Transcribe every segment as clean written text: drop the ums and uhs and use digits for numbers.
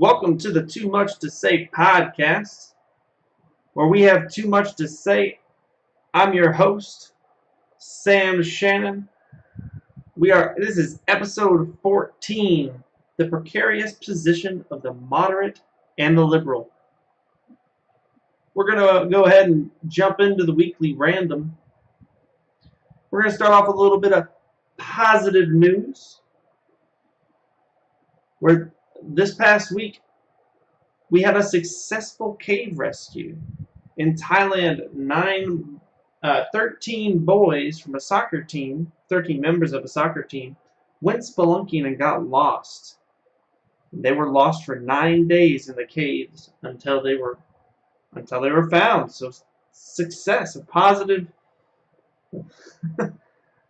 Welcome to the Too Much to Say podcast, where we have too much to say. I'm your host, Sam Shannon. This is episode 14, the precarious position of the moderate and the liberal. We're going to go ahead and jump into the weekly random. We're going to start off with a little bit of positive news, where this past week we had a successful cave rescue. In Thailand, 13 boys from a soccer team, 13 members of a soccer team, went spelunking and got lost. They were lost for 9 days in the caves until they were found. So success, a positive.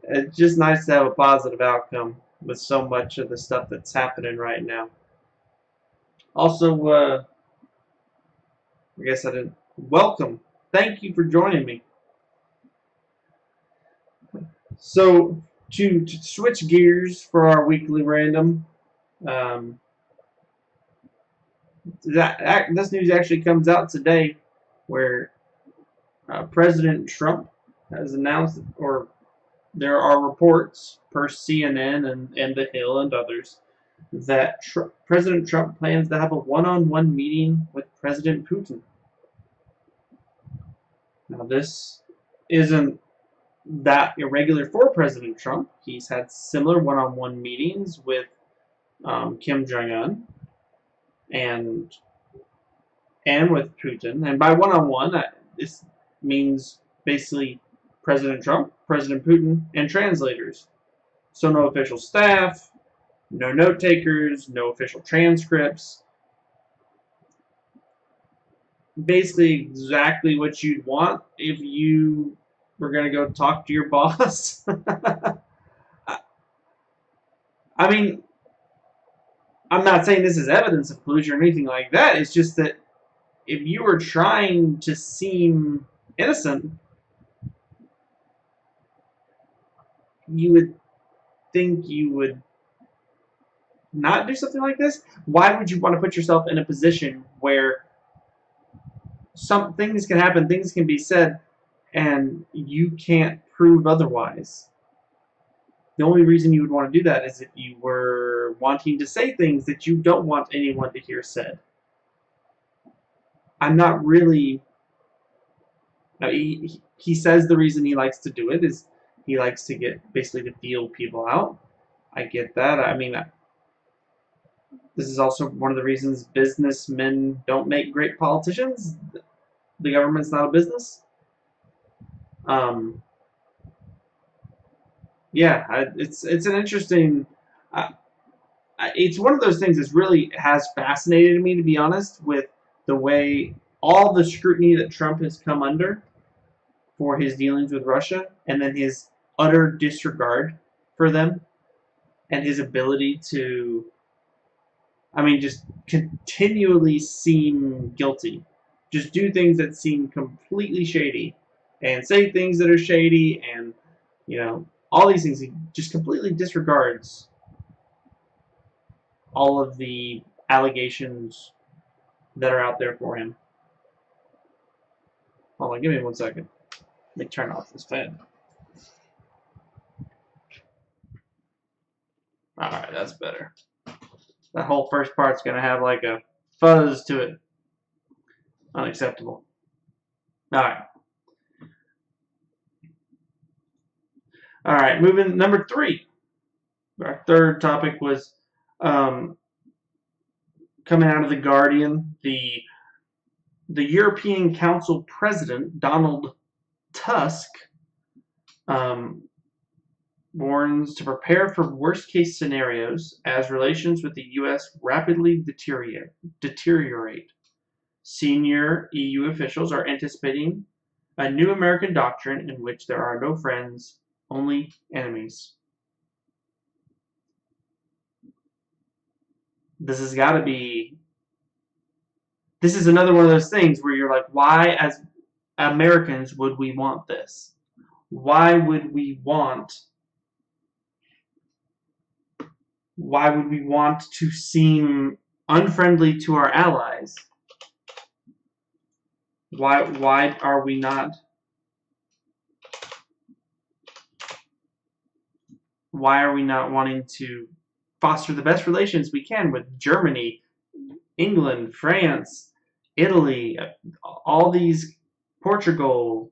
It's just nice to have a positive outcome with so much of the stuff that's happening right now. Also, I guess I didn't. Welcome. Thank you for joining me. So, to switch gears for our weekly random, this news actually comes out today, where President Trump has announced, or there are reports per CNN and The Hill and others, that President Trump plans to have a one-on-one meeting with President Putin. Now, this isn't that irregular for President Trump. He's had similar one-on-one meetings with Kim Jong-un and with Putin. And by one-on-one, this means basically President Trump, President Putin, and translators. So no official staff, no note takers, no official transcripts. Basically exactly what you'd want if you were going to go talk to your boss. I mean, I'm not saying this is evidence of collusion or anything like that. It's just that if you were trying to seem innocent, you would think you would not do something like this. Why would you want to put yourself in a position where some things can happen, things can be said, and you can't prove otherwise? The only reason you would want to do that is if you were wanting to say things that you don't want anyone to hear said. I'm not really... He says the reason he likes to do it is he likes to get, basically, to feel people out. I get that. I mean, this is also one of the reasons businessmen don't make great politicians. The government's not a business. Yeah, it's an interesting. It's one of those things that really has fascinated me, to be honest, with the way all the scrutiny that Trump has come under for his dealings with Russia, and then his utter disregard for them, and his ability to, just continually seem guilty. Just do things that seem completely shady, and say things that are shady, and, all these things. He just completely disregards all of the allegations that are out there for him. Hold on, give me 1 second. Let me turn off this fan. Alright, that's better. That whole first part's going to have like a fuzz to it. Unacceptable. Alright. Alright, moving number 3. Our third topic was coming out of The Guardian. The European Council President, Donald Tusk, warns to prepare for worst-case scenarios as relations with the U.S. rapidly deteriorate. Senior EU officials are anticipating a new American doctrine in which there are no friends, only enemies. This has got to be... This is another one of those things where you're like, why as Americans would we want this? Why would we want to seem unfriendly to our allies. Why are we not? Why are we not wanting to foster the best relations we can with Germany, England, France, Italy, all these, Portugal?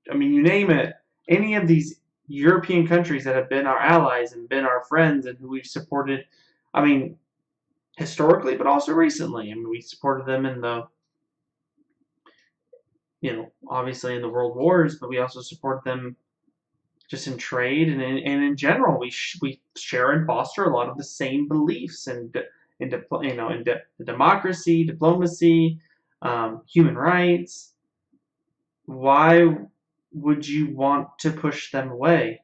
I mean, you name it. Any of these European countries that have been our allies and been our friends and who we've supported. I mean, historically, but also recently. I mean, we supported them in the, obviously in the world wars, but we also support them just in trade and in general. We share and foster a lot of the same beliefs in democracy, diplomacy, human rights. Why would you want to push them away?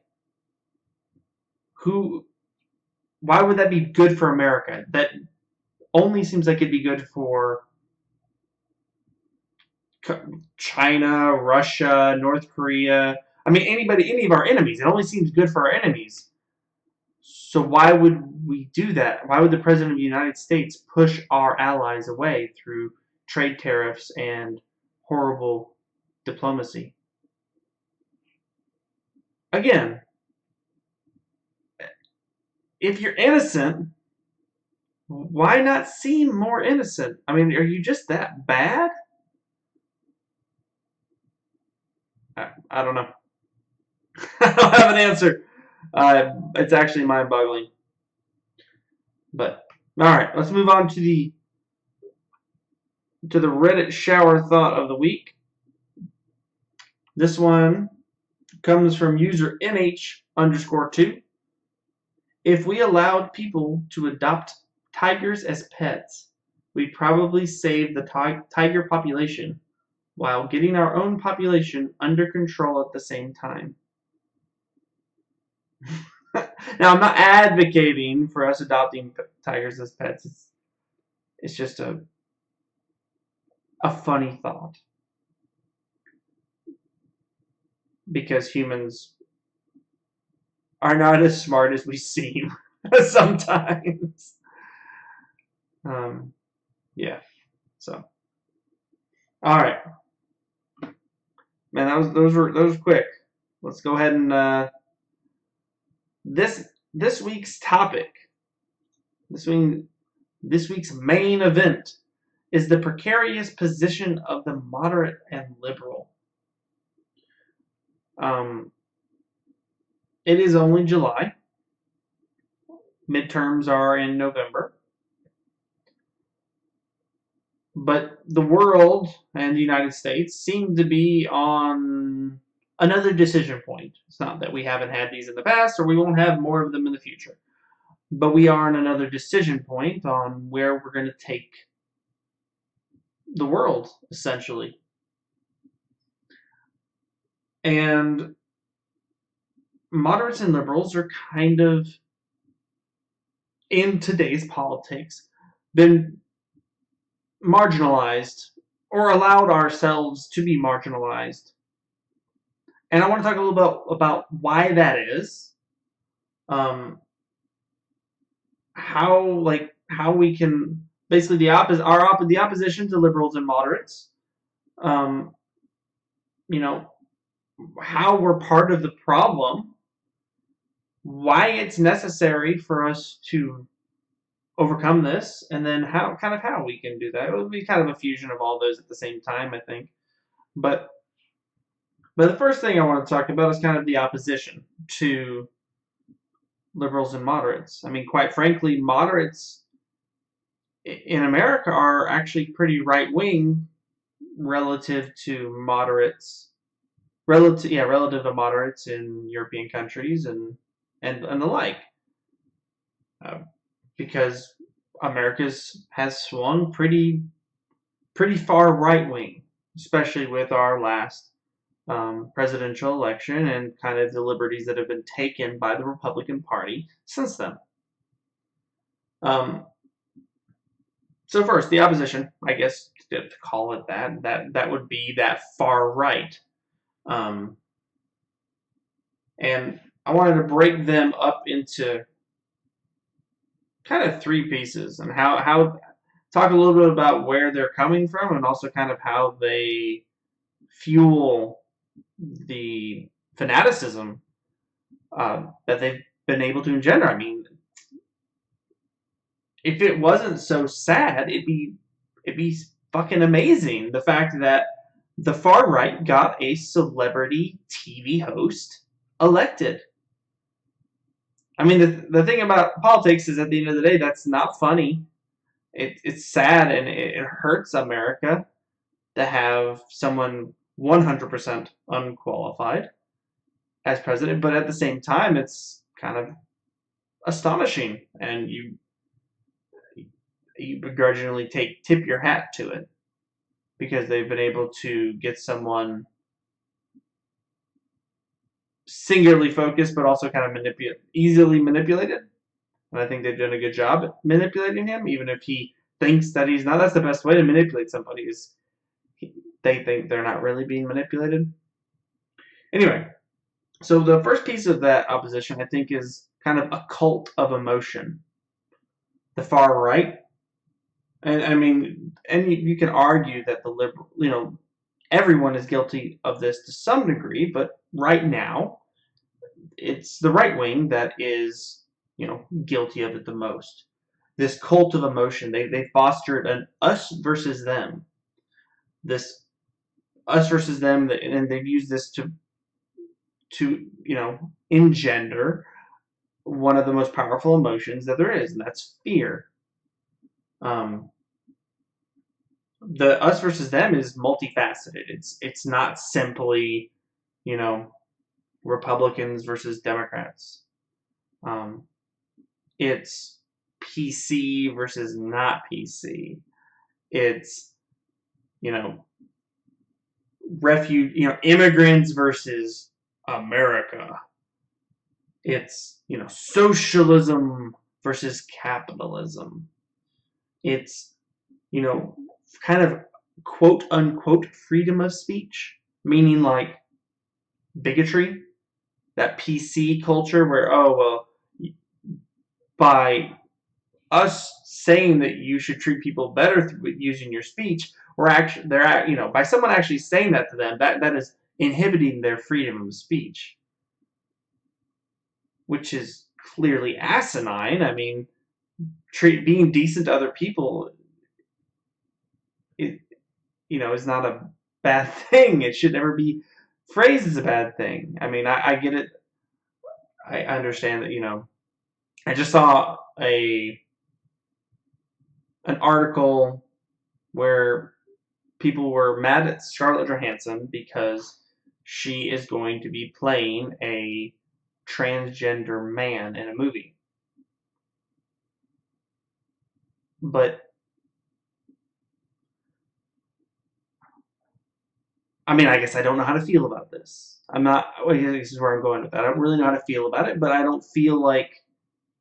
Why would that be good for America? That only seems like it'd be good for China, Russia, North Korea. I mean, any of our enemies. It only seems good for our enemies. So why would we do that? Why would the President of the United States push our allies away through trade tariffs and horrible diplomacy? Again, if you're innocent, why not seem more innocent? I mean, are you just that bad? I don't know. I don't have an answer. It's actually mind-boggling. But all right, let's move on to the Reddit shower thought of the week. This one comes from user NH_2. If we allowed people to adopt tigers as pets, we'd probably save the tiger population while getting our own population under control at the same time. Now, I'm not advocating for us adopting tigers as pets. It's just a funny thought. Because humans are not as smart as we seem sometimes. Yeah. So, all right, man. Those were quick. Let's go ahead and this week's topic. This week's main event is the precarious position of the moderate and liberal. It is only July. Midterms are in November. But the world and the United States seem to be on another decision point. It's not that we haven't had these in the past or we won't have more of them in the future. But we are on another decision point on where we're going to take the world, essentially. And moderates and liberals are kind of, in today's politics, been marginalized or allowed ourselves to be marginalized. And I want to talk a little bit about why that is. How we can basically the opposition to liberals and moderates. How we're part of the problem, why it's necessary for us to overcome this, and then how we can do that. It would be kind of a fusion of all those at the same time, I think. But the first thing I want to talk about is kind of the opposition to liberals and moderates. I mean, quite frankly, moderates in America are actually pretty right-wing relative to moderates. Relative to moderates in European countries and the like, because America has swung pretty far right wing, especially with our last presidential election and kind of the liberties that have been taken by the Republican Party since then. So first, the opposition, I guess to call it that would be that far right. And I wanted to break them up into kind of three pieces and how talk a little bit about where they're coming from and also kind of how they fuel the fanaticism that they've been able to engender. I mean, if it wasn't so sad, it'd be fucking amazing. The fact that the far right got a celebrity TV host elected. I mean, the thing about politics is at the end of the day, that's not funny. It's sad and it hurts America to have someone 100% unqualified as president, but at the same time, it's kind of astonishing, and you begrudgingly tip your hat to it because they've been able to get someone singularly focused, but also kind of easily manipulated. And I think they've done a good job at manipulating him, even if he thinks that he's not. That's the best way to manipulate somebody is they think they're not really being manipulated. Anyway, so the first piece of that opposition, I think, is kind of a cult of emotion. The far right, and I mean, and you can argue that the liberal, everyone is guilty of this to some degree, but right now, it's the right wing that is, guilty of it the most. This cult of emotion, they fostered an us versus them. This us versus them, and they've used this to engender one of the most powerful emotions that there is, and that's fear. The us versus them is multifaceted. It's not simply, Republicans versus Democrats. It's PC versus not PC. It's immigrants versus America. It's socialism versus capitalism. It's kind of quote unquote freedom of speech, meaning like bigotry, that PC culture where, oh, well, by us saying that you should treat people better through using your speech, by someone actually saying that to them, that is inhibiting their freedom of speech, which is clearly asinine. I mean, being decent to other people, is not a bad thing. It should never be phrased as a bad thing. I mean, I get it. I understand that, I just saw an article where people were mad at Scarlett Johansson because she is going to be playing a transgender man in a movie. But I mean, I guess I don't know how to feel about this. This is where I'm going with that. I don't really know how to feel about it, but I don't feel like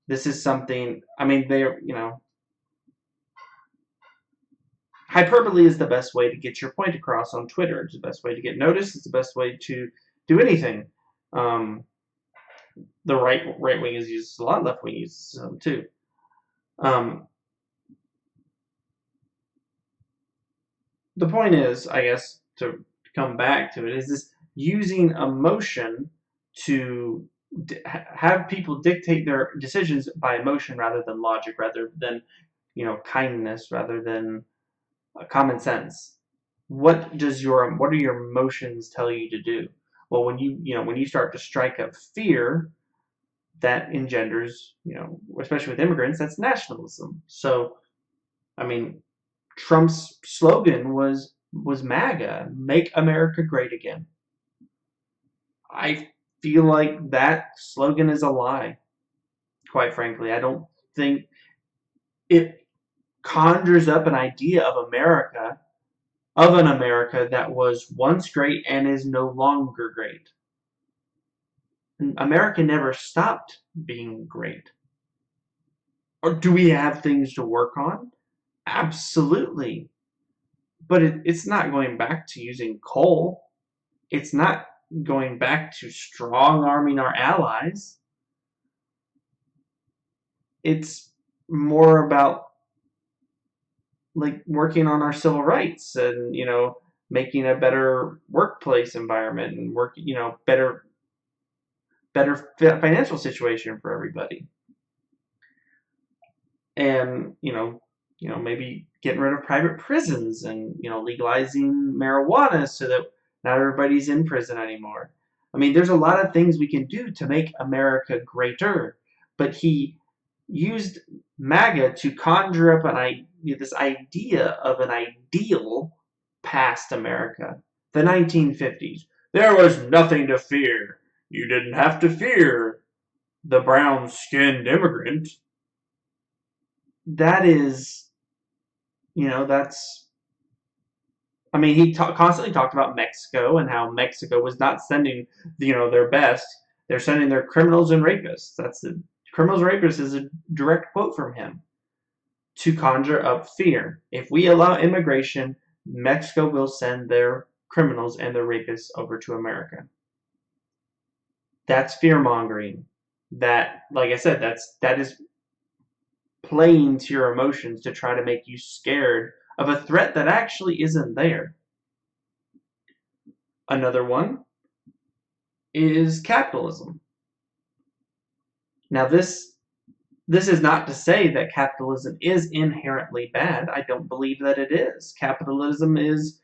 this is something, I mean, hyperbole is the best way to get your point across on Twitter. It's the best way to get noticed. It's the best way to do anything. The right wing is used a lot, left wing uses some too. The point is, I guess, to come back to it, is this using emotion to have people dictate their decisions by emotion rather than logic, rather than kindness, rather than common sense. What are your emotions tell you to do? Well, when you start to strike up fear, that engenders, especially with immigrants, that's nationalism. So, I mean, Trump's slogan was MAGA, Make America Great Again. I feel like that slogan is a lie, quite frankly. I don't think it conjures up an idea of an America that was once great and is no longer great. America never stopped being great. Or do we have things to work on? Absolutely. But it's not going back to using coal. It's not going back to strong-arming our allies. It's more about like working on our civil rights and making a better workplace environment and better financial situation for everybody, and maybe getting rid of private prisons and legalizing marijuana so that not everybody's in prison anymore. I mean, there's a lot of things we can do to make America greater, but he used MAGA to conjure up this idea of an ideal past America, the 1950s. There was nothing to fear. You didn't have to fear the brown-skinned immigrant. That is, that's. I mean, he constantly talked about Mexico and how Mexico was not sending, their best. They're sending their criminals and rapists. That's the criminals and rapists is a direct quote from him to conjure up fear. If we allow immigration, Mexico will send their criminals and their rapists over to America. That's fear mongering. That, like I said, that is playing to your emotions to try to make you scared of a threat that actually isn't there. Another one is capitalism. Now this is not to say that capitalism is inherently bad. I don't believe that it is. Capitalism is,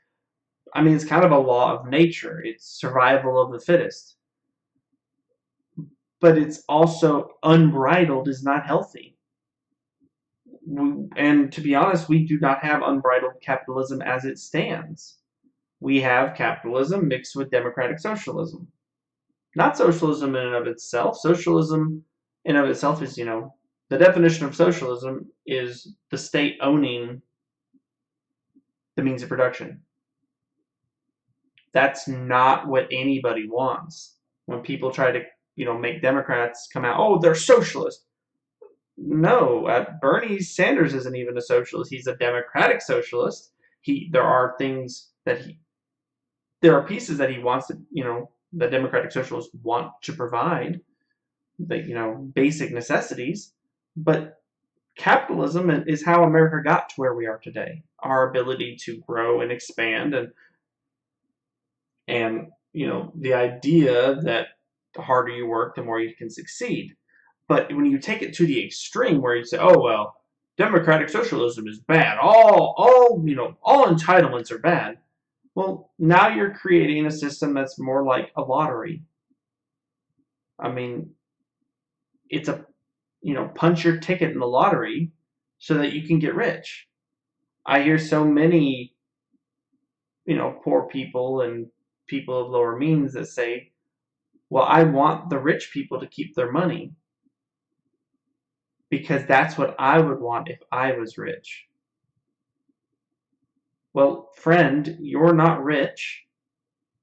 I mean, it's kind of a law of nature. It's survival of the fittest. But it's also unbridled is not healthy. And to be honest, we do not have unbridled capitalism as it stands. We have capitalism mixed with democratic socialism. Not socialism in and of itself. Socialism in and of itself is, the definition of socialism is the state owning the means of production. That's not what anybody wants. When people try to, make Democrats come out, oh, they're socialist. No, Bernie Sanders isn't even a socialist. He's a democratic socialist. There are pieces that he wants to, the democratic socialists want to provide, the, basic necessities. But capitalism is how America got to where we are today. Our ability to grow and expand and the idea that the harder you work, the more you can succeed. But when you take it to the extreme where you say, oh, well, democratic socialism is bad. All entitlements are bad. Well, now you're creating a system that's more like a lottery. I mean, it's a, punch your ticket in the lottery so that you can get rich. I hear so many, poor people and people of lower means that say, well, I want the rich people to keep their money because that's what I would want if I was rich. Well, friend, you're not rich.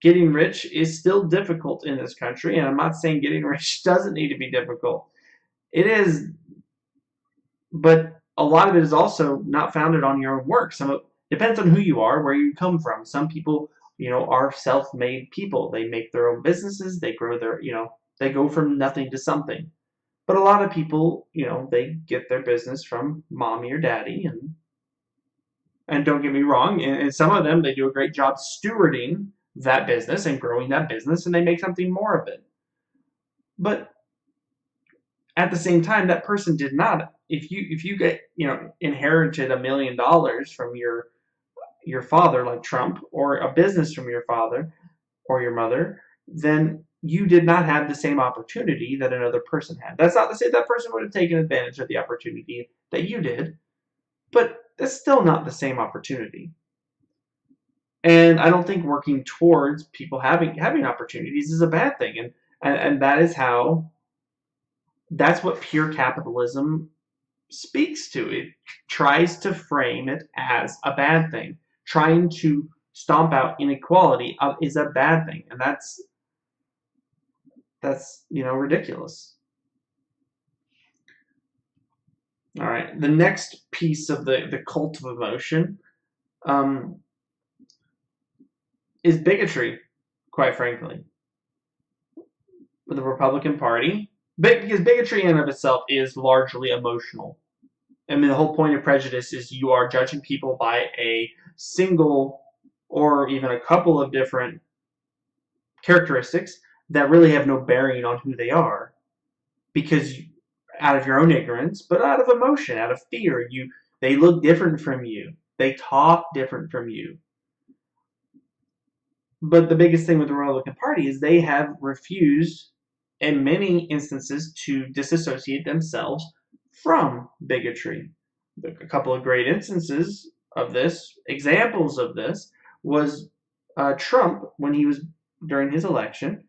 Getting rich is still difficult in this country, and I'm not saying getting rich doesn't need to be difficult. It is, but a lot of it is also not founded on your own work. Some of it depends on who you are, where you come from. Some people, are self-made people. They make their own businesses. They grow they go from nothing to something. But a lot of people, they get their business from mommy or daddy, and don't get me wrong, and some of them, they do a great job stewarding that business and growing that business, and they make something more of it. But at the same time, that person did not. If you get inherited $1 million from your father, like Trump, or a business from your father or your mother, then you did not have the same opportunity that another person had. That's not to say that person would have taken advantage of the opportunity that you did, but that's still not the same opportunity. And I don't think working towards people having opportunities is a bad thing. And that's what pure capitalism speaks to. It tries to frame it as a bad thing. Trying to stomp out inequality is a bad thing, and that's ridiculous. All right, the next piece of the cult of emotion is bigotry, quite frankly. The Republican Party, because bigotry in and of itself is largely emotional. I mean, the whole point of prejudice is you are judging people by a single or even a couple of different characteristics that really have no bearing on who they are, because out of your own ignorance, but out of emotion, out of fear, they look different from you. They talk different from you. But the biggest thing with the Republican Party is they have refused, in many instances, to disassociate themselves from bigotry. A couple of great instances of this, examples of this, was Trump when he was during his election,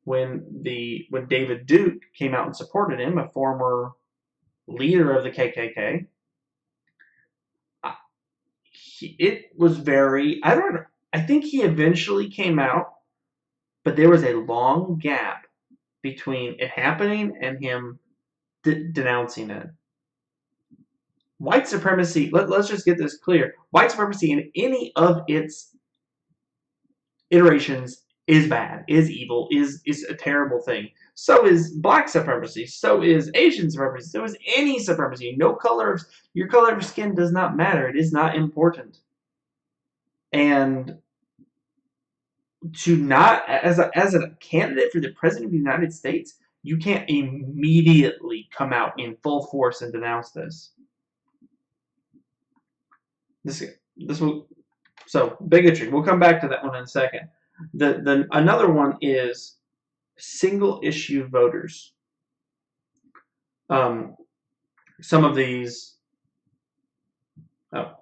when David Duke came out and supported him, a former leader of the KKK. It was very, I don't know. I think he eventually came out, but there was a long gap between it happening and him denouncing it. White supremacy, let's just get this clear. White supremacy in any of its iterations is bad, is evil, is a terrible thing. So is black supremacy. So is Asian supremacy. So is any supremacy. No color of your color of skin does not matter. It is not important. And to not, as a candidate for the president of the United States, you can't immediately come out in full force and denounce this. This will, so bigotry. We'll come back to that one in a second. Another one is single issue voters. Some of these, a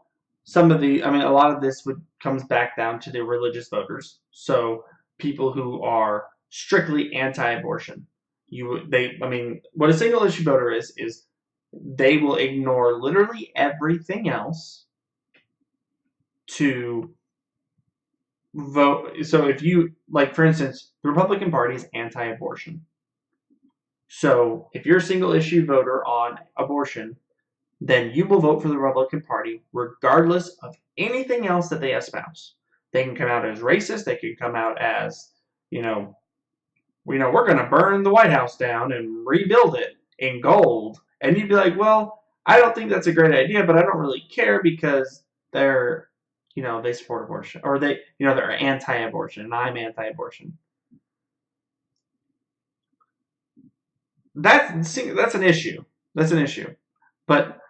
lot of this comes back down to the religious voters. So people who are strictly anti-abortion. What a single issue voter is they will ignore literally everything else to vote. So if you, like, for instance, the Republican Party is anti-abortion. So if you're a single issue voter on abortion, then you will vote for the Republican Party regardless of anything else that they espouse. They can come out as racist. They can come out as, we're going to burn the White House down and rebuild it in gold. And you'd be like, well, I don't think that's a great idea, but I don't really care because they're, they support abortion, or they're anti-abortion, and I'm anti-abortion. That's an issue. That's an issue. But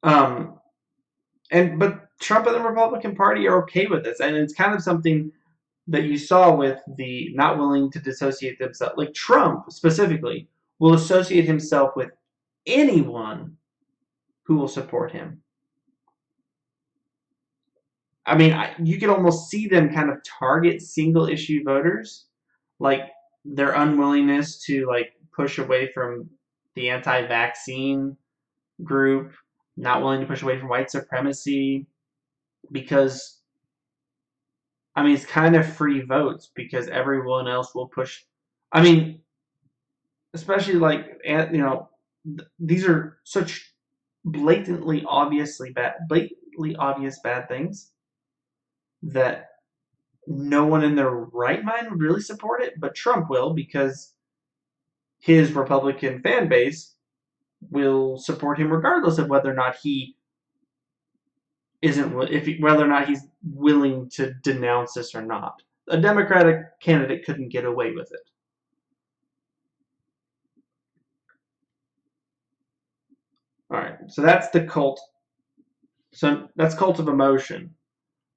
Trump and the Republican Party are okay with this, and it's kind of something that you saw with the not willing to dissociate themselves. Like Trump specifically will associate himself with anyone who will support him. I mean, you can almost see them kind of target single issue voters, like their unwillingness to push away from the anti-vaccine group, not willing to push away from white supremacy, because it's kind of free votes because everyone else will push. Especially these are such blatantly obvious bad things that no one in their right mind would really support it, but Trump will, because his Republican fan base will support him regardless of whether or not whether or not he's willing to denounce this or not. A Democratic candidate couldn't get away with it. All right, so that's the cult. So that's cult of emotion.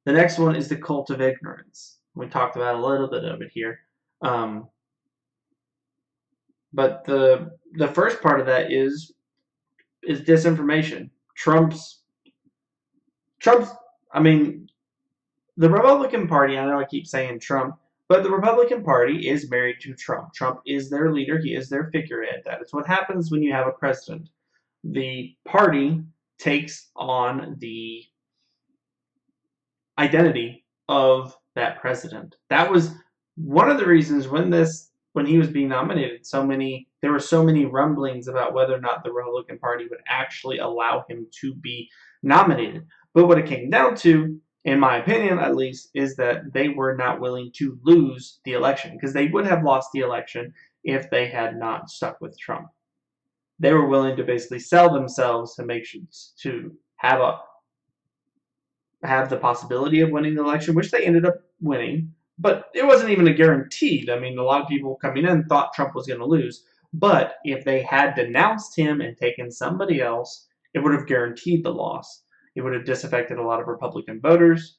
The next one is the cult of ignorance. We talked about a little bit of it here. But the first part of that is disinformation. The Republican Party, I know I keep saying Trump, but the Republican Party is married to Trump. Trump is their leader. He is their figurehead. That is what happens when you have a president. The party takes on the identity of that president. That was one of the reasons when he was being nominated, there were so many rumblings about whether or not the Republican Party would actually allow him to be nominated. But what it came down to, in my opinion at least, is that they were not willing to lose the election, because they would have lost the election if they had not stuck with Trump. they were willing to basically sell themselves to make sure to have the possibility of winning the election, which they ended up winning. But it wasn't even a guaranteed. I mean, a lot of people coming in thought Trump was going to lose. But if they had denounced him and taken somebody else, it would have guaranteed the loss. It would have disaffected a lot of Republican voters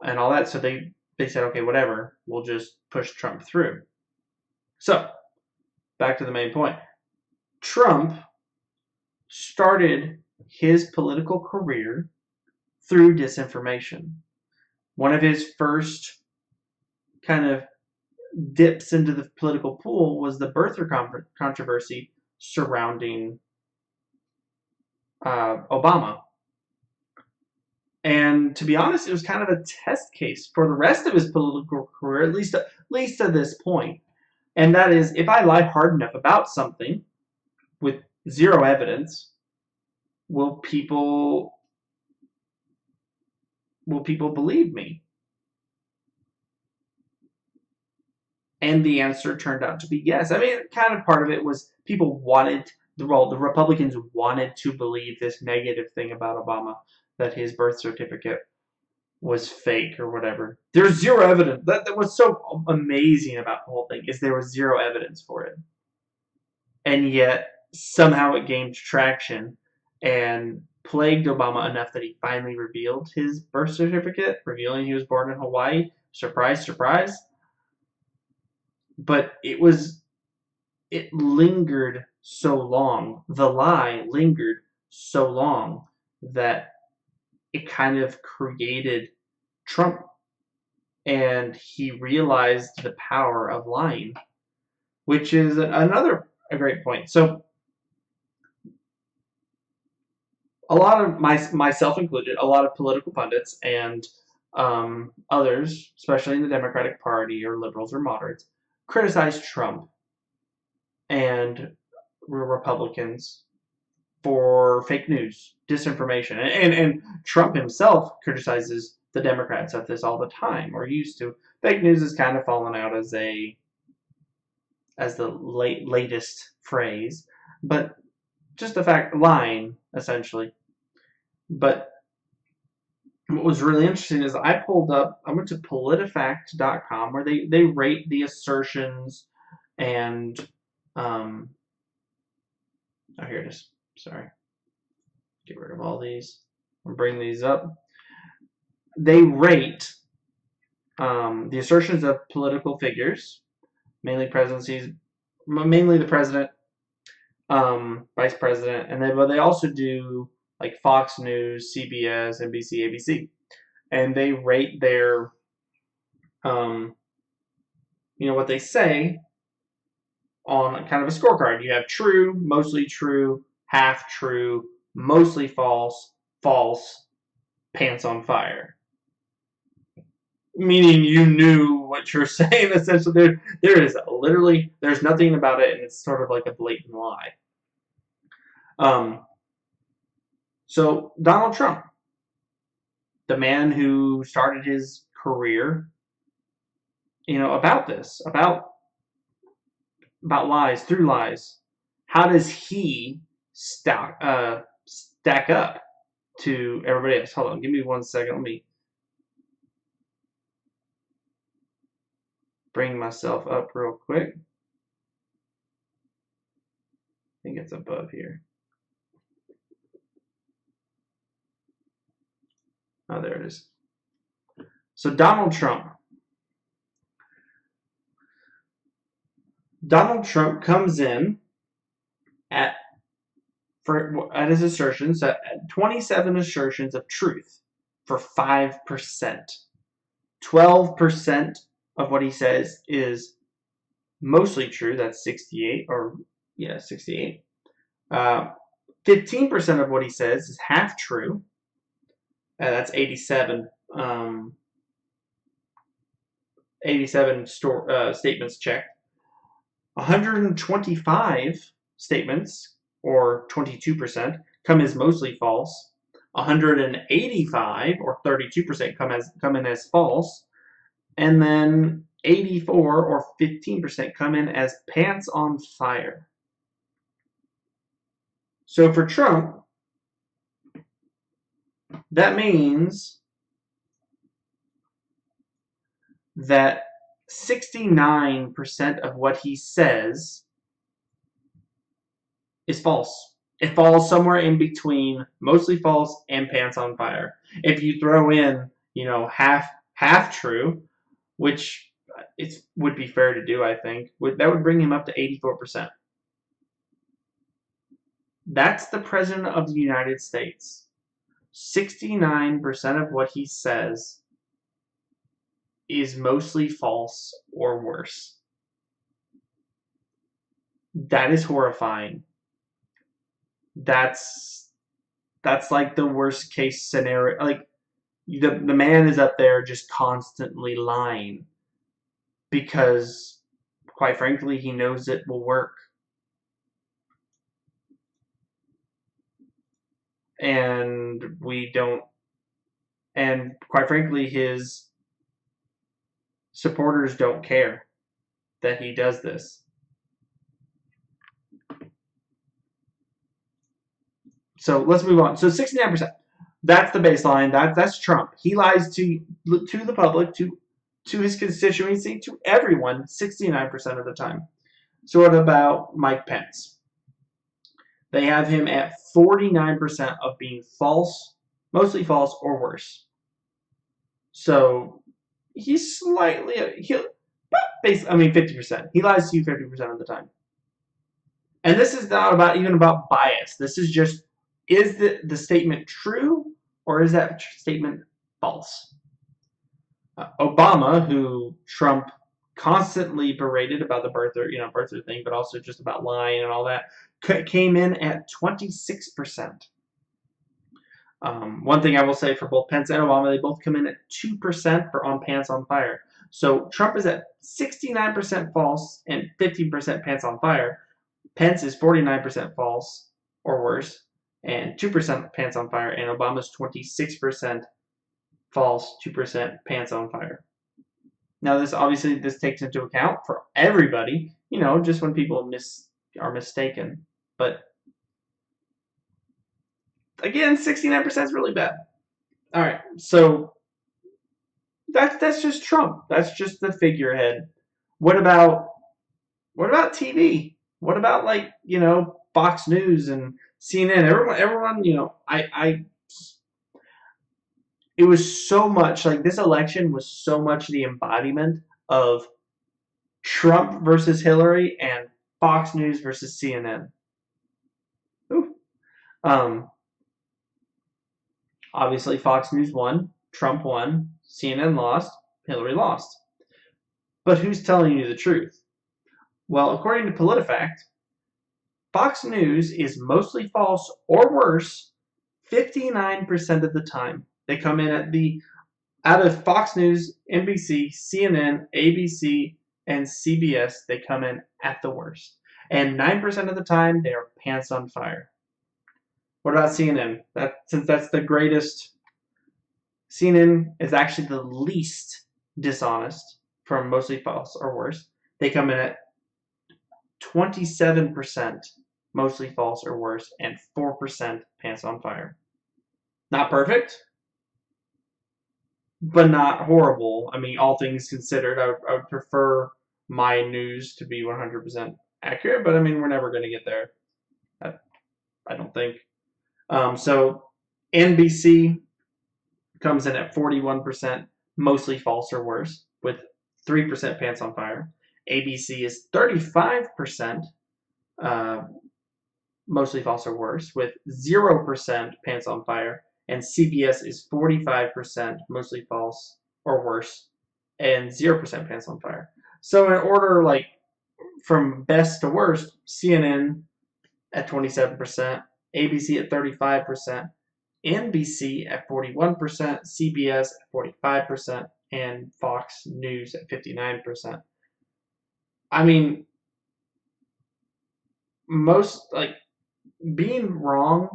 and all that. So they said, okay, whatever, we'll just push Trump through. So, back to the main point. Trump started his political career through disinformation. One of his first kind of dips into the political pool was the birther controversy surrounding Obama. And to be honest, it was kind of a test case for the rest of his political career, at least to this point. And that is, if I lie hard enough about something with zero evidence, will people believe me? And the answer turned out to be yes. I mean, kind of part of it was people wanted, the Republicans wanted to believe this negative thing about Obama, that his birth certificate was fake or whatever. There's zero evidence. That was so amazing about the whole thing, is there was zero evidence for it. And yet, somehow it gained traction and plagued Obama enough that he finally revealed his birth certificate, revealing he was born in Hawaii. Surprise, surprise. But it lingered so long. The lie lingered so long that it kind of created Trump. And he realized the power of lying, which is another great point. So a lot of myself included, a lot of political pundits and others, especially in the Democratic Party or liberals or moderates, criticized Trump and Republicans for fake news, disinformation, and Trump himself criticizes the Democrats at this all the time, or used to. Fake news has kind of fallen out as the latest phrase, but just the fact, lying essentially. But what was really interesting is I went to politifact.com, where they rate the assertions and oh, here it is. Sorry. Get rid of all these. I'll bring these up. They rate the assertions of political figures, mainly the president, vice president, and they also do like Fox News, CBS, NBC, ABC, and they rate their what they say on kind of a scorecard. You have true, mostly true, half true, mostly false, false, pants on fire. Meaning you knew what you're saying. Essentially, there's nothing about it, and it's sort of like a blatant lie. So Donald Trump, the man who started his career, about lies, through lies. How does he stack up to everybody else? Hold on, give me 1 second. Let me bring myself up real quick. I think it's above here. Oh, there it is. So Donald Trump comes in at his assertions, at 27 assertions of truth for 5%. 12% of what he says is mostly true. That's 68, 68. 15% of what he says is half true. That's 87. 87 statements checked. 125 statements, or 22%, come as mostly false. 185, or 32%, come in as false. And then 84, or 15%, come in as pants on fire. So for Trump, that means that 69% of what he says is false. It falls somewhere in between mostly false and pants on fire. If you throw in, half true, which it would be fair to do, I think, that would bring him up to 84%. That's the president of the United States. 69% of what he says is mostly false or worse. That is horrifying. That's like the worst case scenario. Like the man is up there just constantly lying because, quite frankly, he knows it will work. And we don't. And quite frankly, his supporters don't care that he does this. So let's move on. So 69%. That's the baseline. That's Trump. He lies to the public, to his constituency, to everyone 69% of the time. So what about Mike Pence? They have him at 49% of being false, mostly false or worse. So he's slightly, 50%. He lies to you 50% of the time. And this is not even about bias. This is just, is the statement true or is that statement false? Obama, who Trump constantly berated about the birther thing, but also just about lying and all that, came in at 26%. One thing I will say for both Pence and Obama, they both come in at 2% for on pants on fire. So Trump is at 69% false and 15% pants on fire. Pence is 49% false or worse and 2% pants on fire, and Obama's 26% false, 2% pants on fire. Now, this takes into account for everybody, just when people are mistaken. But again, 69% is really bad. All right, so that's just Trump. That's just the figurehead. What about TV? What about Fox News and CNN? Everyone, it was so much this election was so much the embodiment of Trump versus Hillary and Fox News versus CNN. Ooh. Obviously, Fox News won, Trump won, CNN lost, Hillary lost. But who's telling you the truth? Well, according to PolitiFact, Fox News is mostly false or worse 59% of the time. They come in out of Fox News, NBC, CNN, ABC, and CBS, they come in at the worst. And 9% of the time, they are pants on fire. What about CNN? Since that's the greatest, CNN is actually the least dishonest from mostly false or worse. They come in at 27% mostly false or worse and 4% pants on fire. Not perfect, but not horrible. I mean, all things considered, I would prefer my news to be 100% accurate, but I mean, we're never going to get there. I don't think. So NBC comes in at 41%, mostly false or worse, with 3% pants on fire. ABC is 35%, mostly false or worse, with 0% pants on fire. And CBS is 45% mostly false or worse, and 0% pants on fire. So in order, from best to worst, CNN at 27%, ABC at 35%, NBC at 41%, CBS at 45%, and Fox News at 59%. I mean, being wrong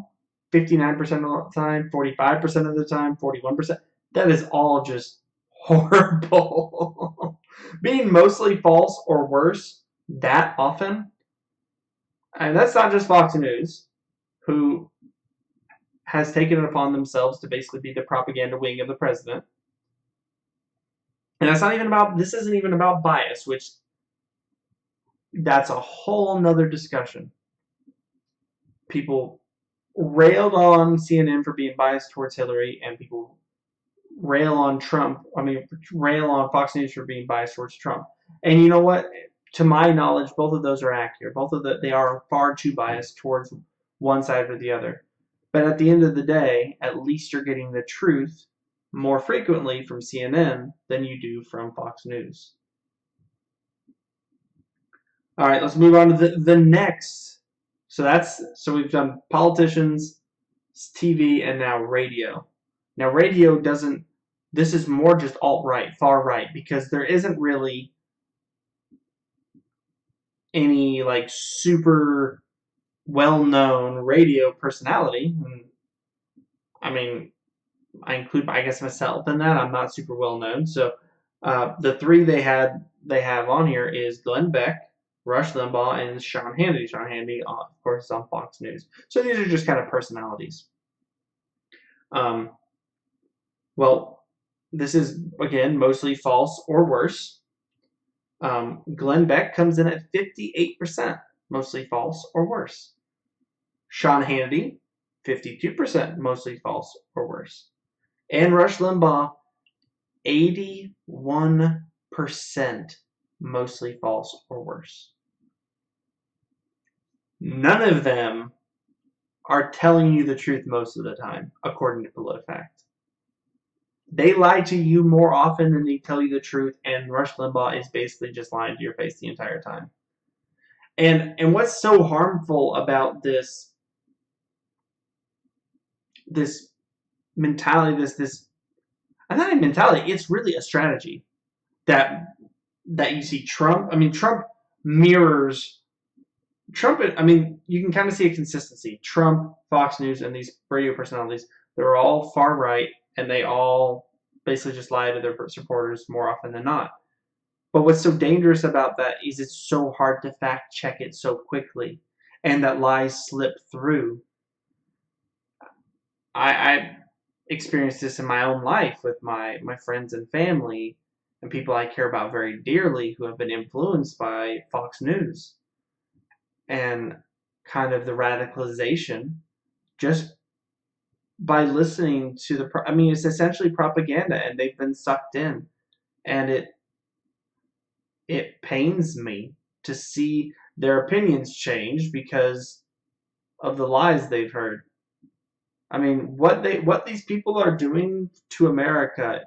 59% of the time, 45% of the time, 41%, that is all just horrible. Being mostly false or worse that often, and that's not just Fox News. who has taken it upon themselves to basically be the propaganda wing of the president. And that's not even about, this isn't even about bias, which that's a whole nother discussion. People railed on CNN for being biased towards Hillary, and people rail on Trump. I mean, rail on Fox News for being biased towards Trump. And you know what? To my knowledge, both of those are accurate. Both of they are far too biased towards one side or the other. But at the end of the day, at least you're getting the truth more frequently from CNN than you do from Fox News. All right, let's move on to the next. So we've done politicians, TV, and now radio. Now radio doesn't. This is more just alt-right, far right, because there isn't really any like super well-known radio personality. I mean, I include, I guess, myself in that. I'm not super well-known, so the three they have on here is Glenn Beck, Rush Limbaugh, and Sean Hannity. Sean Hannity, of course, is on Fox News. So these are just kind of personalities. Well, this is, again, mostly false or worse. Glenn Beck comes in at 58%, mostly false or worse. Sean Hannity, 52%, mostly false or worse. And Rush Limbaugh, 81%, mostly false or worse. None of them are telling you the truth most of the time, according to PolitiFact. They lie to you more often than they tell you the truth, and Rush Limbaugh is basically just lying to your face the entire time. And what's so harmful about this mentality, this not even mentality, it's really a strategy that you see Trump. I mean, Trump mirrors Trump. I mean, you can kind of see a consistency. Trump, Fox News, and these radio personalities, they're all far right, and they all basically just lie to their supporters more often than not. But what's so dangerous about that is it's so hard to fact check it so quickly, and that lies slip through. I experienced this in my own life with my friends and family and people I care about very dearly who have been influenced by Fox News and kind of the radicalization just by listening to I mean, it's essentially propaganda, and they've been sucked in, and it pains me to see their opinions change because of the lies they've heard. I mean, what these people are doing to America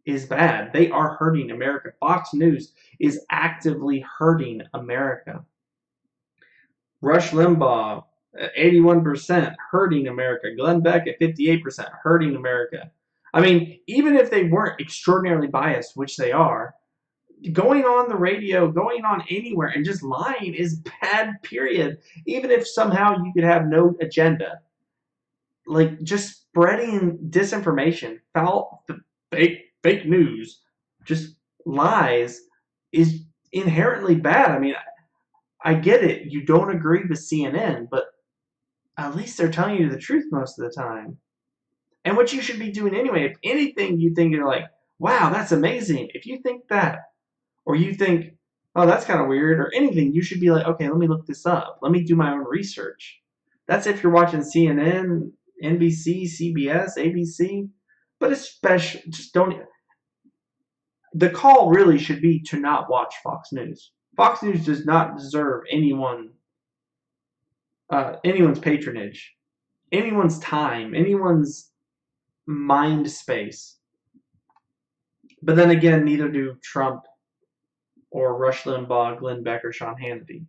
is bad. They are hurting America. Fox News is actively hurting America. Rush Limbaugh, 81%, hurting America. Glenn Beck at 58%, hurting America. I mean, even if they weren't extraordinarily biased, which they are, going on the radio, going on anywhere, and just lying is bad, period. Even if somehow you could have no agenda. Like, just spreading disinformation, fake news, just lies, is inherently bad. I mean, I get it. You don't agree with CNN, but at least they're telling you the truth most of the time. And what you should be doing anyway, if anything you think you're like, wow, that's amazing. If you think that, or you think, oh, that's kind of weird, or anything, you should be like, okay, let me look this up. Let me do my own research. That's if you're watching CNN, NBC, CBS, ABC, but especially, just don't. The call really should be to not watch Fox News. Fox News does not deserve anyone's patronage, anyone's time, anyone's mind space. But then again, neither do Trump or Rush Limbaugh, Glenn Beck, or Sean Hannity.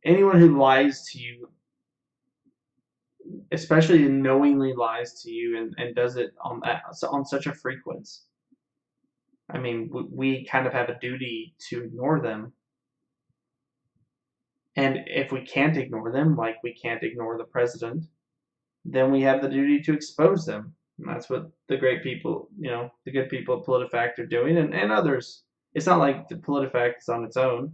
Anyone who lies to you, especially knowingly lies to you and does it on such a frequency, I mean, we kind of have a duty to ignore them. And if we can't ignore them, like we can't ignore the president, then we have the duty to expose them. And that's what the great people, the good people at PolitiFact are doing, and others. It's not like the PolitiFact is on its own.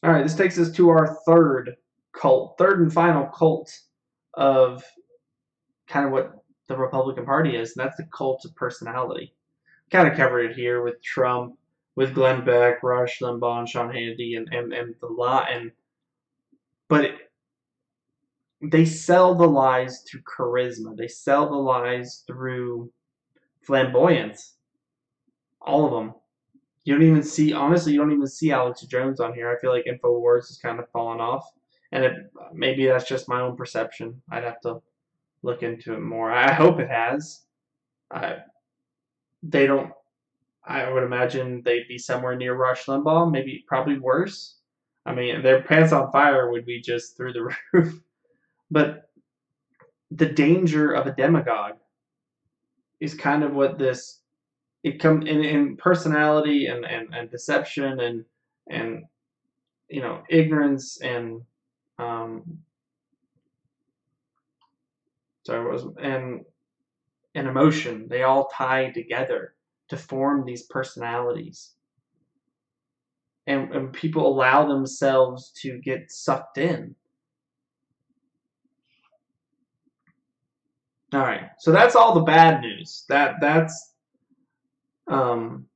All right, this takes us to our third and final cult of kind of what the Republican Party is, and that's the cult of personality. Kind of covered it here with Trump, with Glenn Beck, Rush Limbaugh, and Sean Hannity, and the lot, but they sell the lies through charisma. They sell the lies through flamboyance. All of them. You don't even see, honestly, you don't even see Alex Jones on here. I feel like InfoWars has kind of fallen off, and maybe that's just my own perception. I'd have to look into it more. I hope it has. I, they don't. I would imagine they'd be somewhere near Rush Limbaugh, maybe probably worse. I mean, their pants on fire would be just through the roof. But the danger of a demagogue is kind of what this it come in personality and deception and ignorance and um sorry what was and emotion, they all tie together to form these personalities, and people allow themselves to get sucked in. All right, so that's all the bad news. That's um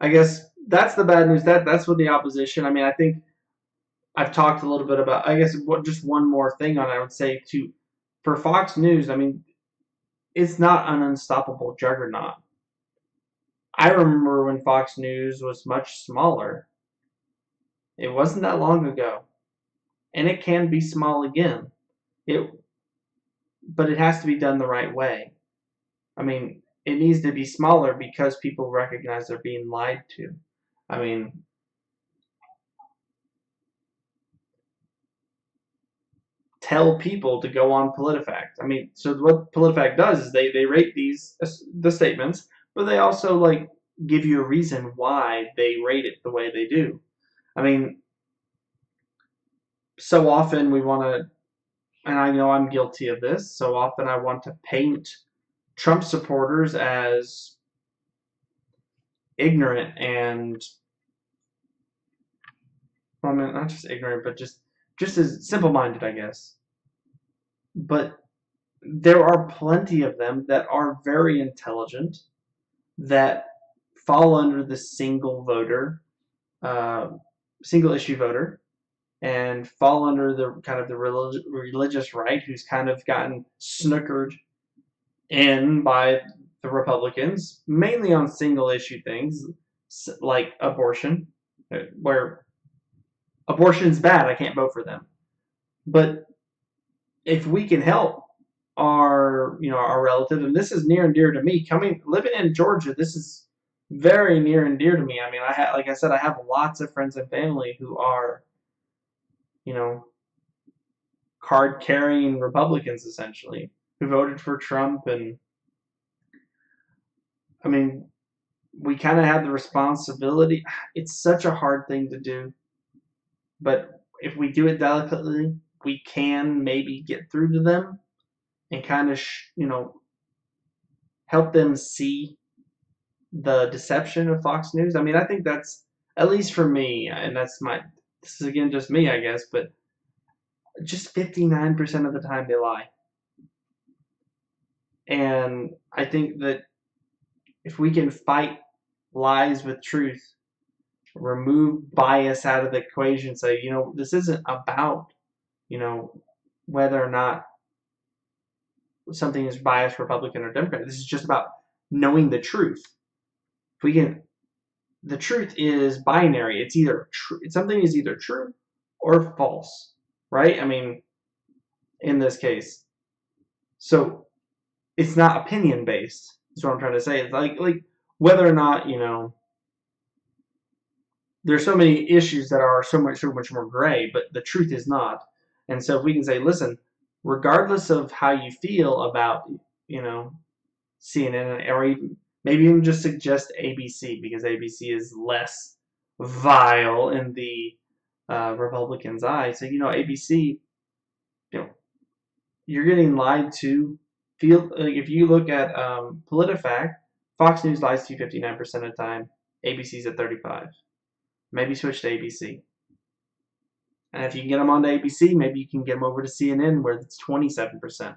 I guess that's the bad news. That's what the opposition. I mean, I think I've talked a little bit about. I guess just one more thing on. I would say to for Fox News. I mean, it's not an unstoppable juggernaut. I remember when Fox News was much smaller. It wasn't that long ago, and it can be small again. It, but it has to be done the right way. I mean, it needs to be smaller because people recognize they're being lied to. I mean, tell people to go on PolitiFact. I mean, so what PolitiFact does is they rate the statements, but they also like give you a reason why they rate it the way they do. I mean, so often we want to, and I know I'm guilty of this. So often I want to paint Trump supporters as ignorant and, well, I mean, not just ignorant, but just as simple-minded, I guess. But there are plenty of them that are very intelligent that fall under the uh, single issue voter, and fall under the kind of the religious right, who's kind of gotten snookered in by the Republicans, mainly on single issue things like abortion, where abortion's bad. I can't vote for them. But if we can help our relatives, and this is near and dear to me. Living in Georgia, this is very near and dear to me. I mean, like I said, I have lots of friends and family who are you know card carrying Republicans essentially, who voted for Trump, and I mean, we kind of have the responsibility. It's such a hard thing to do, but if we do it delicately, we can maybe get through to them and kind of help them see the deception of Fox News. I mean, I think that's, at least for me, and this is again just me, I guess, but just 59% of the time they lie. And I think that if we can fight lies with truth, remove bias out of the equation, say, this isn't about, you know, whether or not something is biased Republican or Democrat. This is just about knowing the truth. If we can, the truth is binary. It's either something is either true or false, right? I mean, in this case, so it's not opinion based. Is what I'm trying to say. It's like whether or not there's so many issues that are so much more gray, but the truth is not. And so if we can say, listen, regardless of how you feel about CNN, or even maybe even just suggest ABC, because ABC is less vile in the Republicans' eyes. So ABC, you know, you're getting lied to. Feel like if you look at PolitiFact, Fox News lies to you 59% of the time. ABC's at 35. Maybe switch to ABC. And if you can get them onto ABC, maybe you can get them over to CNN where it's 27%.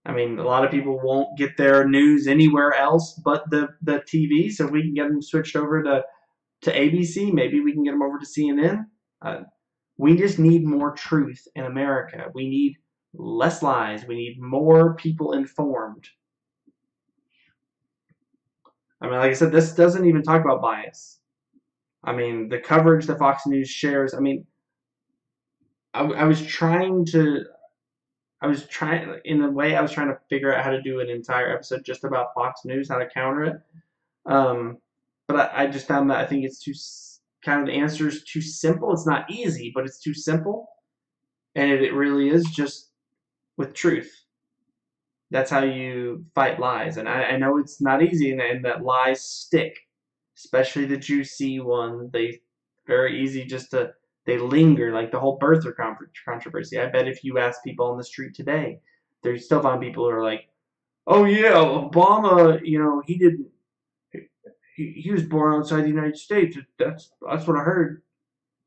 I mean, a lot of people won't get their news anywhere else but the TV, so if we can get them switched over to ABC, maybe we can get them over to CNN. We just need more truth in America. We need less lies. We need more people informed. I mean, like I said, this doesn't even talk about bias. I mean, the coverage that Fox News shares, I mean, I was trying to, in a way, I was trying to figure out how to do an entire episode just about Fox News, how to counter it. But I just found that I think it's too, kind of the answer is too simple. It's not easy, but it's too simple. And it really is just with truth. That's how you fight lies. And I know it's not easy, and that lies stick, especially the juicy one. They very easy just to, they linger, like the whole birther controversy. I bet if you ask people on the street today, there's still find people who are like, oh yeah, Obama, he didn't, he was born outside the United States. That's what I heard,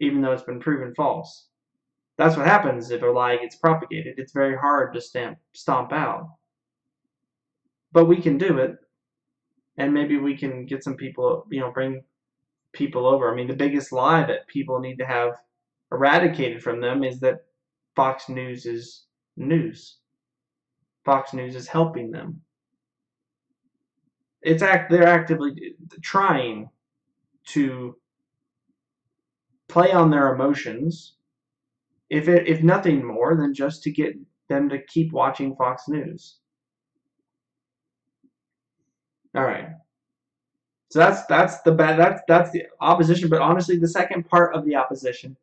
even though it's been proven false. That's what happens if a lie gets propagated. It's very hard to stomp out. But we can do it, and maybe we can get some people, bring people over. I mean, the biggest lie that people need to have eradicated from them is that Fox News is news. Fox News is helping them. They're actively trying to play on their emotions, if nothing more than just to get them to keep watching Fox News. All right. So that's the opposition. But honestly, the second part of the opposition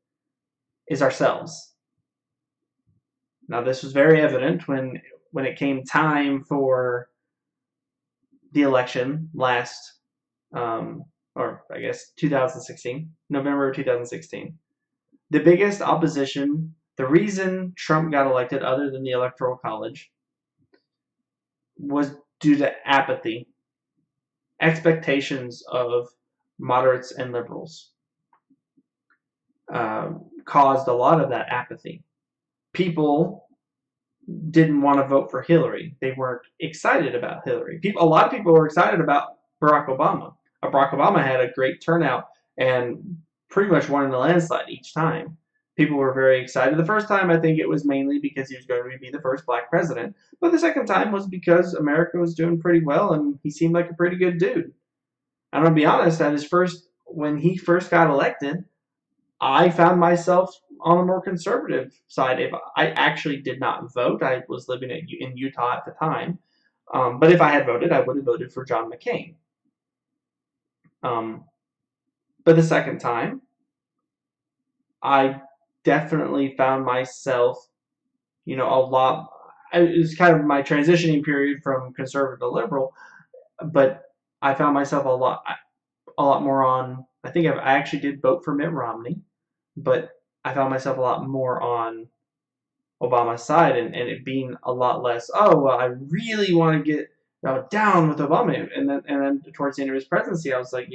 is ourselves. Now, this was very evident when it came time for the election last, or I guess 2016, November of 2016. The biggest opposition, the reason Trump got elected, other than the Electoral College, was due to apathy, expectations of moderates and liberals. Caused a lot of that apathy. People didn't want to vote for Hillary. They weren't excited about Hillary. A lot of people were excited about Barack Obama. Barack Obama had a great turnout and pretty much won in a landslide each time. People were very excited. The first time, I think it was mainly because he was going to be the first black president. But the second time was because America was doing pretty well and he seemed like a pretty good dude. I'm going to be honest, when he first got elected, I found myself on the more conservative side. If I actually did not vote, I was living in Utah at the time. But if I had voted, I would have voted for John McCain. But the second time, I definitely found myself, a lot. It was kind of my transitioning period from conservative to liberal, but I found myself a lot more on. I think I actually did vote for Mitt Romney, but I found myself a lot more on Obama's side, and it being a lot less, oh, well, I really want to get down with Obama. And then towards the end of his presidency, I was like,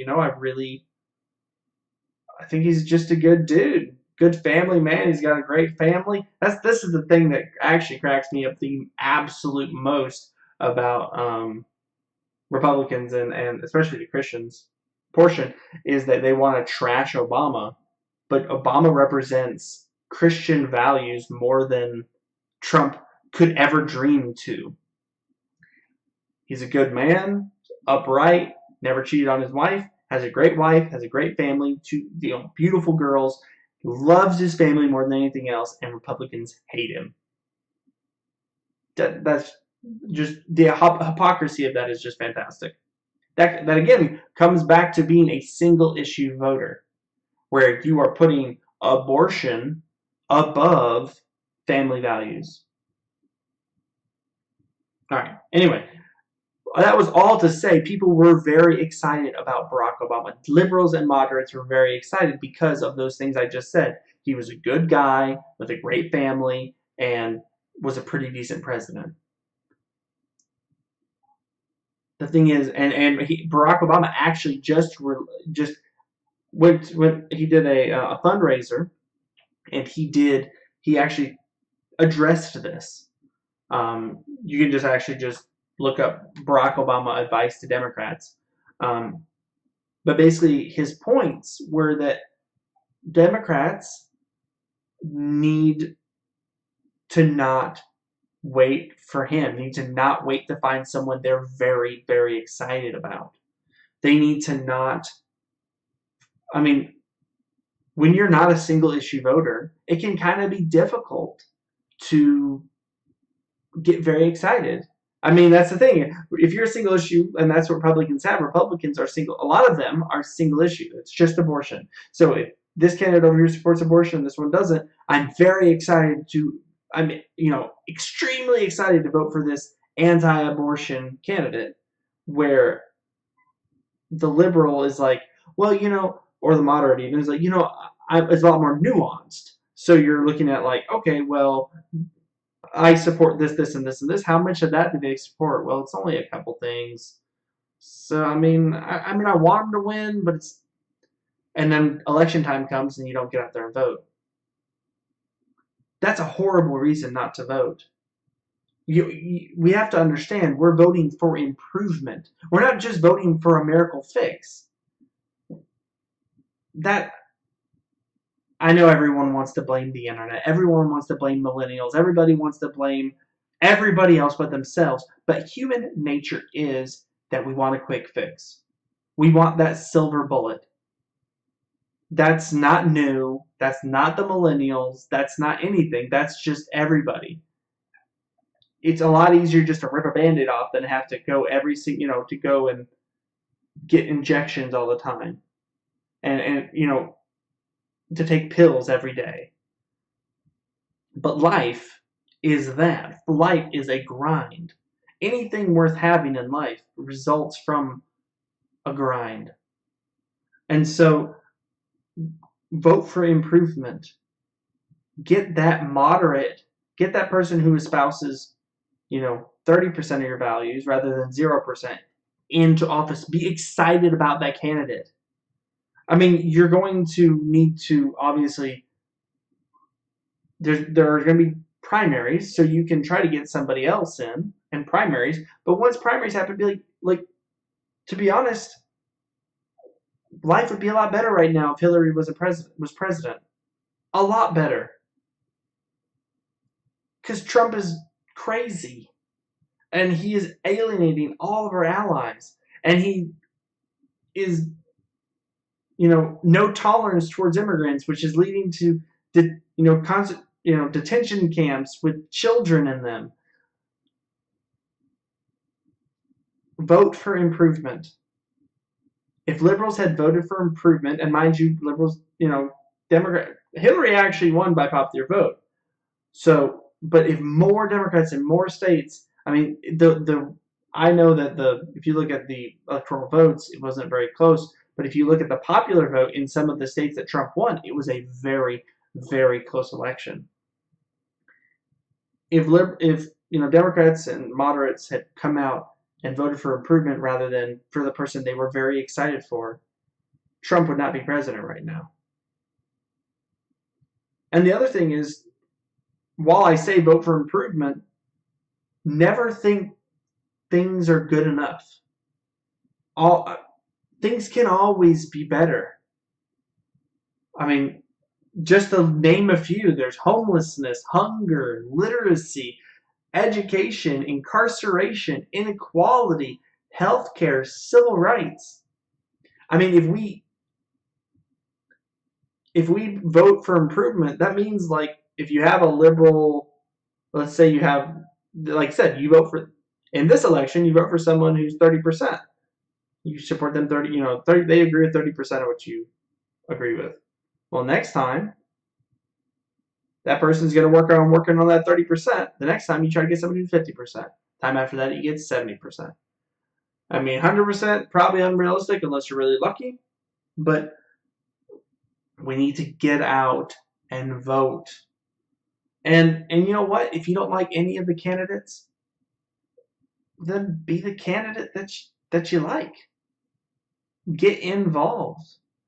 I think he's just a good dude. Good family man. He's got a great family. This is the thing that actually cracks me up the absolute most about Republicans and especially the Christians portion is that they want to trash Obama, but Obama represents Christian values more than Trump could ever dream to. He's a good man, upright, never cheated on his wife, has a great wife, has a great family, two beautiful girls, loves his family more than anything else, and Republicans hate him. That's just the hypocrisy of that is just fantastic. That again comes back to being a single issue voter, where you are putting abortion above family values. All right. Anyway, that was all to say people were very excited about Barack Obama. Liberals and moderates were very excited because of those things I just said. He was a good guy with a great family and was a pretty decent president. The thing is, Barack Obama actually just went, he did a fundraiser and he actually addressed this. You can just actually just look up Barack Obama advice to Democrats. Um, but basically, his points were that Democrats need to not wait for him, need to not wait to find someone they're very, very excited about. They need to not, I mean, when you're not a single issue voter, it can kind of be difficult to get very excited. I mean, that's the thing. If you're a single issue, and that's what Republicans have, Republicans are single. A lot of them are single issue. It's just abortion. So if this candidate over here supports abortion, this one doesn't, I'm very excited to. I'm extremely excited to vote for this anti-abortion candidate, where the liberal is like, well, or the moderate even is like, it's a lot more nuanced. So you're looking at like, okay, well, I support this, this, and this, and this. How much of that do they support? Well, it's only a couple things. So I want them to win, but it's and then election time comes and you don't get out there and vote. That's a horrible reason not to vote. We have to understand we're voting for improvement. We're not just voting for a miracle fix. That I know everyone wants to blame the internet. Everyone wants to blame millennials. Everybody wants to blame everybody else but themselves. But human nature is that we want a quick fix. We want that silver bullet. That's not new. That's not the millennials. That's not anything. That's just everybody. It's a lot easier just to rip a band-aid off than have to go to go and get injections all the time. And to take pills every day. But life is that. Life is a grind. Anything worth having in life results from a grind. And so vote for improvement. Get that person who espouses, 30% of your values rather than 0% into office. Be excited about that candidate. I mean, you're going to need to obviously there are going to be primaries, so you can try to get somebody else in primaries. But once primaries happen, be like to be honest, life would be a lot better right now if Hillary was president. A lot better, because Trump is crazy, and he is alienating all of our allies, and he is no tolerance towards immigrants, which is leading to constant detention camps with children in them. Vote for improvement. If liberals had voted for improvement, and mind you, liberals, Democrat Hillary actually won by popular vote. So, but if more Democrats in more states, I mean, I know that if you look at the electoral votes, it wasn't very close. But if you look at the popular vote in some of the states that Trump won, it was a very, very close election. If Democrats and moderates had come out and voted for improvement rather than for the person they were very excited for, Trump would not be president right now. And the other thing is, while I say vote for improvement, never think things are good enough. Things can always be better. I mean, just to name a few, there's homelessness, hunger, literacy, education, incarceration, inequality, healthcare, civil rights. I mean, if we vote for improvement, that means like if you have a liberal, let's say you have, like I said, you vote for in this election, you vote for someone who's 30%. You support them 30. They agree with 30% of what you agree with. Well, next time, that person's going to working on that 30%. The next time you try to get somebody to 50%. Time after that, you get 70%. I mean, 100% probably unrealistic unless you're really lucky. But we need to get out and vote. And you know what? If you don't like any of the candidates, then be the candidate that you like. Get involved.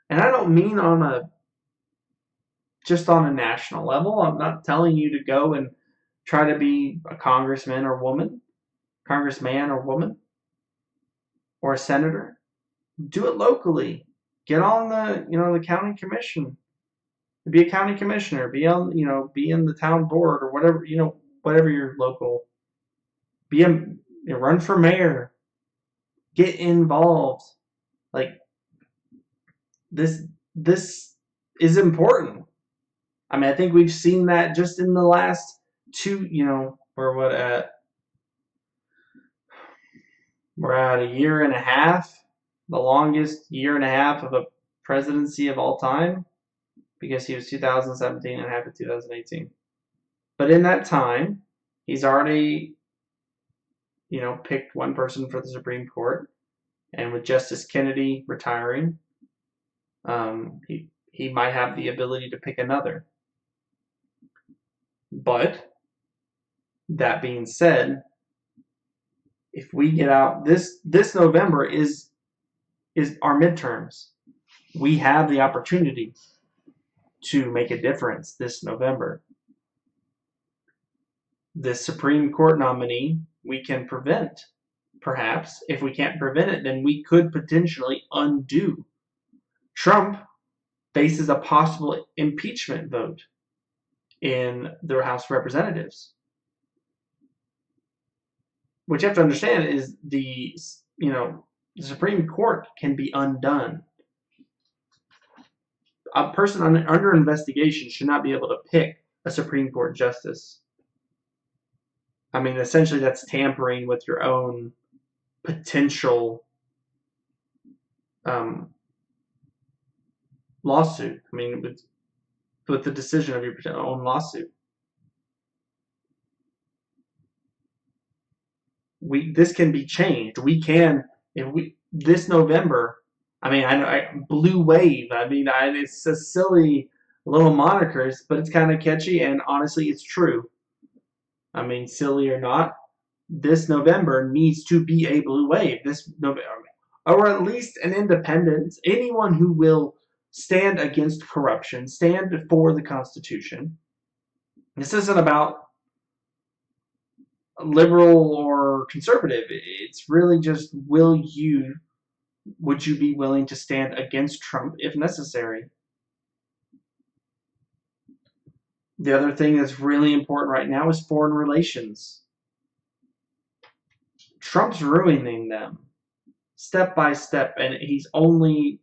And I don't mean on a just on a national level. I'm not telling you to go and try to be a congressman or woman, congressman or woman, or a senator. Do it locally. Get on the county commission. Be a county commissioner. Be on be in the town board or whatever whatever your local. Run for mayor. Get involved. Like this is important. I mean, I think we've seen that just in the last we're at a year and a half, the longest year and a half of a presidency of all time, because he was 2017 and half of 2018. But in that time, he's already, picked one person for the Supreme Court, and with Justice Kennedy retiring, he might have the ability to pick another. But that being said, if we get out this November is our midterms. We have the opportunity to make a difference this November. The Supreme Court nominee we can prevent. Perhaps if we can't prevent it, then we could potentially undo. Trump faces a possible impeachment vote in the House of Representatives. What you have to understand is the Supreme Court can be undone. A person under investigation should not be able to pick a Supreme Court justice. I mean, essentially that's tampering with your own potential lawsuit. I mean, with the decision of your own lawsuit. This can be changed. We can, this November. I mean, Blue Wave. I mean, it's a silly little monikers, but it's kind of catchy, and honestly, it's true. I mean, silly or not, this November needs to be a blue wave. This November, or at least an independent. Anyone who will stand against corruption, stand for the Constitution. This isn't about liberal or conservative. It's really just would you be willing to stand against Trump if necessary? The other thing that's really important right now is foreign relations. Trump's ruining them step by step, and he's only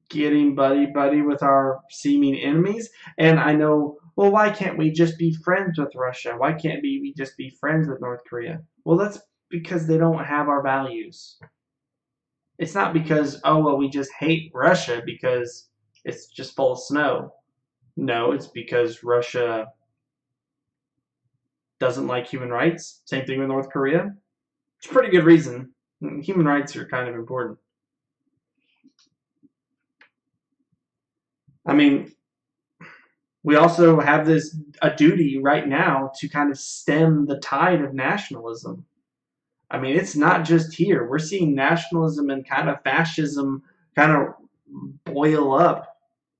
getting buddy with our seeming enemies. And I know, well, why can't we just be friends with Russia? Why can't we just be friends with North Korea? Well, that's because they don't have our values. It's not because, we just hate Russia because it's just full of snow. No, it's because Russia doesn't like human rights. Same thing with North Korea. It's a pretty good reason. Human rights are kind of important. I mean, we also have a duty right now to kind of stem the tide of nationalism. I mean, it's not just here. We're seeing nationalism and kind of fascism kind of boil up.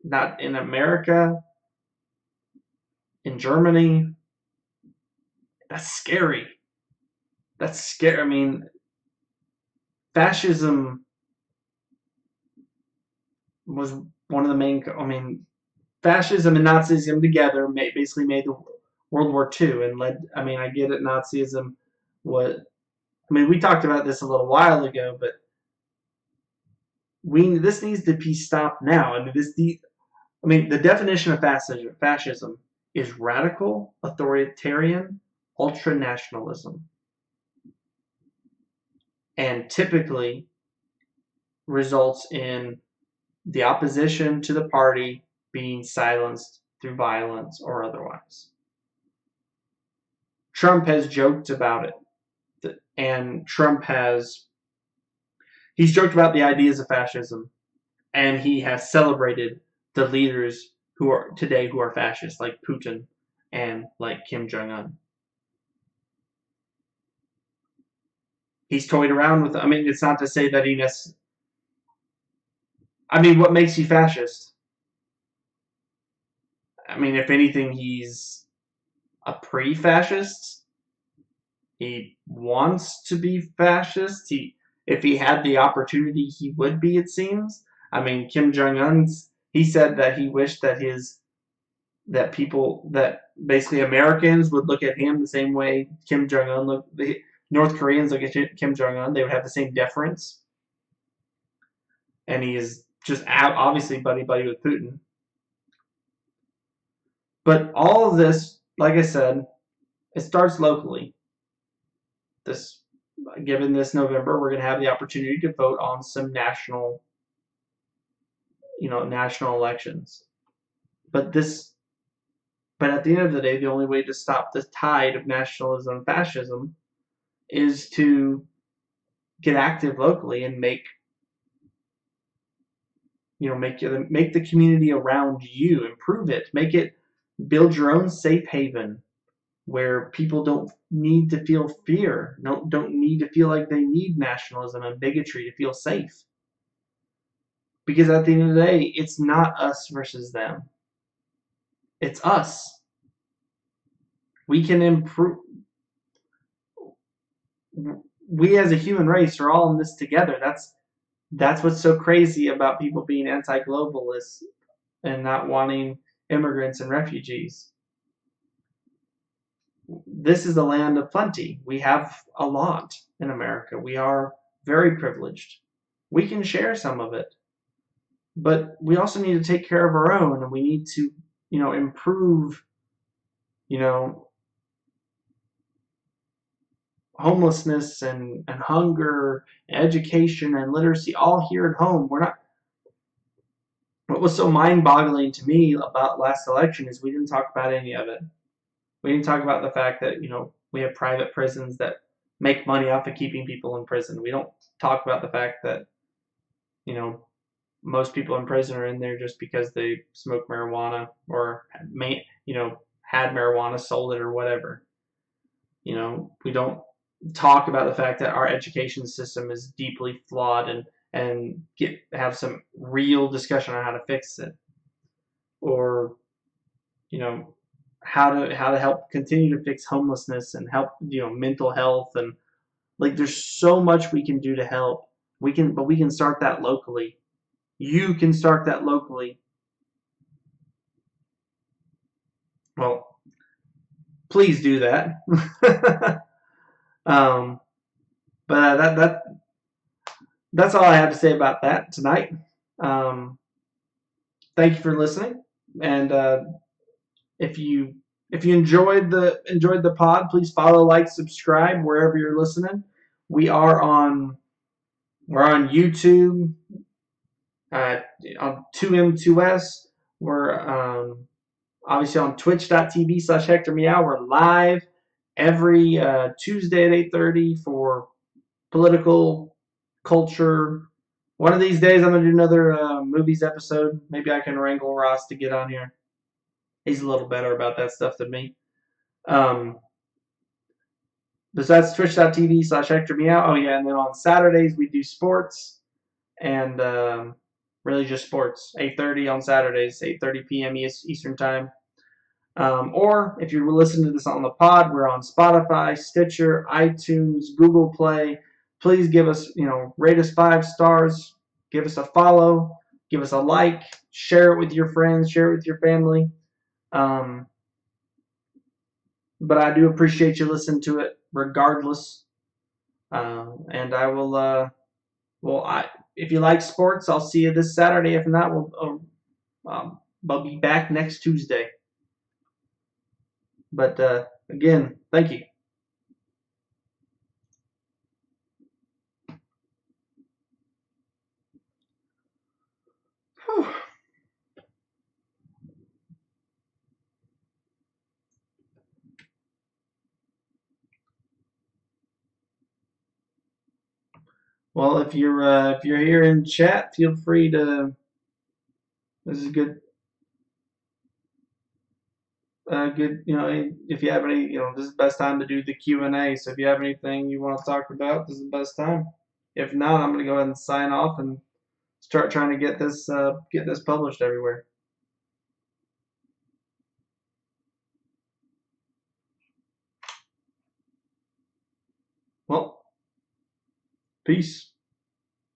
Not in America, in Germany. That's scary. That's scary. I mean, fascism was one of the main. I mean, fascism and Nazism together basically made the World War II and led. I mean, I get it. Nazism. We talked about this a little while ago, but this needs to be stopped now. The definition of fascism is radical, authoritarian, ultranationalism, and typically results in the opposition to the party being silenced through violence or otherwise. Trump has joked about it, and he's joked about the ideas of fascism, and he has celebrated the leaders who are fascists, like Putin and like Kim Jong-un. He's toyed around with. It's not to say that what makes you fascist? I mean, if anything, he's a pre-fascist. He wants to be fascist. If he had the opportunity, he would be. It seems. I mean, Kim Jong Un's. He said that he wished that that basically Americans would look at him the same way Kim Jong Un look. The North Koreans look at Kim Jong Un. They would have the same deference. And he is just obviously buddy with Putin. But all of this, like I said, it starts locally. Given this November, we're going to have the opportunity to vote on some national elections. But at the end of the day, the only way to stop the tide of nationalism and fascism is to get active locally and make the community around you, improve it, build your own safe haven where people don't need to feel fear, don't need to feel like they need nationalism and bigotry to feel safe. Because at the end of the day, it's not us versus them. It's us. We can improve. We as a human race are all in this together. That's what's so crazy about people being anti-globalists and not wanting immigrants and refugees. This is a land of plenty. We have a lot in America. We are very privileged. We can share some of it. But we also need to take care of our own, and we need to, improve, homelessness and hunger, and education and literacy all here at home. What was so mind-boggling to me about last election is we didn't talk about any of it. We didn't talk about the fact that, we have private prisons that make money off of keeping people in prison. We don't talk about the fact that, most people in prison are in there just because they smoke marijuana or had marijuana, sold it, or whatever. We don't talk about the fact that our education system is deeply flawed and have some real discussion on how to fix it, or how to help continue to fix homelessness and help mental health, and like there's so much we can do to help. We can start that locally. You can start that locally. Well, please do that. But that's all I have to say about that tonight. Thank you for listening, and if you enjoyed the pod, please follow, like, subscribe wherever you're listening. We're on YouTube, on 2M2S. We're obviously on twitch.tv/Hector Meow. We're live every Tuesday at 8:30 for political culture. One of these days, I'm going to do another movies episode. Maybe I can wrangle Ross to get on here. He's a little better about that stuff than me. Besides twitch.tv/Hector Meow. Oh, yeah, and then on Saturdays, we do sports. And really just sports. 8:30 on Saturdays, 8:30 p.m. Eastern Time. Or if you're listening to this on the pod, we're on Spotify, Stitcher, iTunes, Google Play. Please give us, rate us 5 stars, give us a follow, give us a like, share it with your friends, share it with your family. But I do appreciate you listening to it regardless. And I will, if you like sports, I'll see you this Saturday. If not, I'll be back next Tuesday. But again, thank you. Whew. Well, if you're here in chat, feel free to. This is good. Good. If you have any, this is the best time to do the Q&A. So if you have anything you want to talk about, this is the best time. If not, I'm going to go ahead and sign off and start trying to get this published everywhere. Peace.